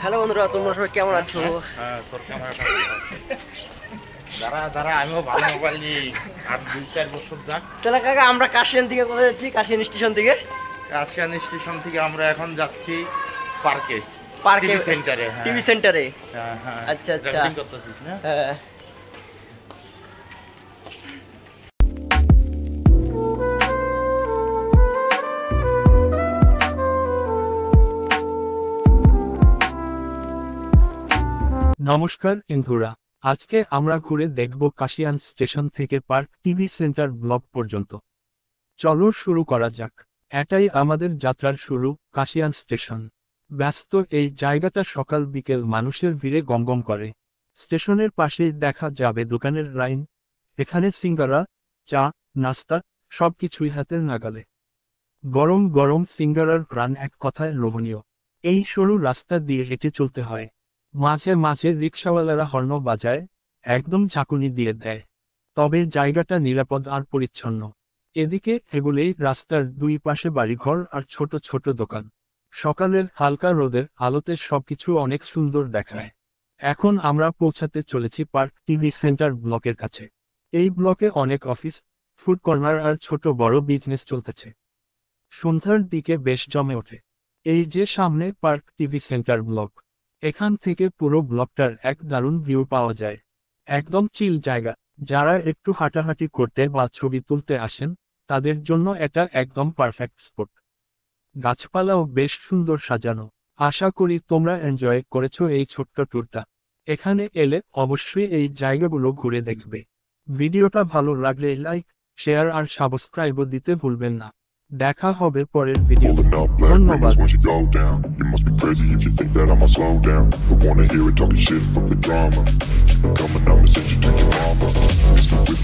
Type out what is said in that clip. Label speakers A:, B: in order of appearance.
A: Hello বন্ধুরা, তোমরা সবাই কেমন আছো?
B: তোর ক্যামেরাটা দাঁড়া আমিও ভালো মোবাইল নিই। আর 2-4 বছর যাক।
A: তাহলে কাকা আমরা কাশিয়ান থেকে কোথায় যাচ্ছি? কাশিয়ান স্টেশন থেকে
B: আমরা এখন যাচ্ছি পার্কে সেন্টারে।
A: টিভি সেন্টারে।
B: হ্যাঁ
A: আচ্ছা আচ্ছা।
B: করতেছিস না?
A: হ্যাঁ।
C: নমস্কার বন্ধুরা, আজকে আমরা ঘুরে দেখব কাশিয়ান স্টেশন থেকে পার্ক টিভি সেন্টার ব্লক পর্যন্ত। চলো শুরু করা যাক। এটাই আমাদের যাত্রার শুরু, কাশিয়ান স্টেশন। ব্যস্ত এই জায়গাটা সকাল বিকেল মানুষের ভিড়ে গমগম করে। স্টেশনের পাশেই দেখা যাবে দোকানের লাইন। এখানে সিঙ্গারা, চা, নাস্তা সবকিছুই হাতের নাগালে। গরম গরম সিঙ্গারার প্রাণ এক কথায় লোভনীয়। এই সরু রাস্তা দিয়ে হেঁটে চলতে হয়। মাঝে মাঝে রিকশাওয়ালারা হর্ন বাজায়, একদম ঝাঁকুনি দিয়ে দেয়। তবে জায়গাটা নিরাপদ আর পরিচ্ছন্ন। এদিকে এগুলোই রাস্তার দুই পাশে বাড়িঘর আর ছোট ছোট দোকান। সকালের হালকা রোদের আলোতে সবকিছু অনেক সুন্দর দেখায়। এখন আমরা পৌঁছাতে চলেছি পার্ক টিভি সেন্টার ব্লকের কাছে। এই ব্লকে অনেক অফিস, ফুড কর্নার আর ছোট বড় বিজনেস চলতেছে। সন্ধ্যার দিকে বেশ জমে ওঠে। এই যে সামনে পার্ক টিভি সেন্টার ব্লক, এখান থেকে পুরো ব্লকটার এক দারুণ ভিউ পাওয়া যায়। একদম চিল জায়গা। যারা একটু হাঁটাহাঁটি করতে বা ছবি তুলতে আসেন, তাদের জন্য এটা একদম পারফেক্ট স্পট। গাছপালাও বেশ সুন্দর সাজানো। আশা করি তোমরা এনজয় করেছো এই ছোট্ট ট্যুরটা। এখানে এলে অবশ্যই এই জায়গাগুলো ঘুরে দেখবে। ভিডিওটা ভালো লাগলে লাইক, শেয়ার আর সাবস্ক্রাইবও দিতে ভুলবেন না। দেখা হবে পরের ভিডিও।
D: Pulling up black
C: ধন্যবাদ।
D: rings once you go down. You must be crazy if you think that I'ma slow down. Don't wanna hear it talking shit, fuck the drama. Keep it coming, I'ma send you to your mama. Mr. Whip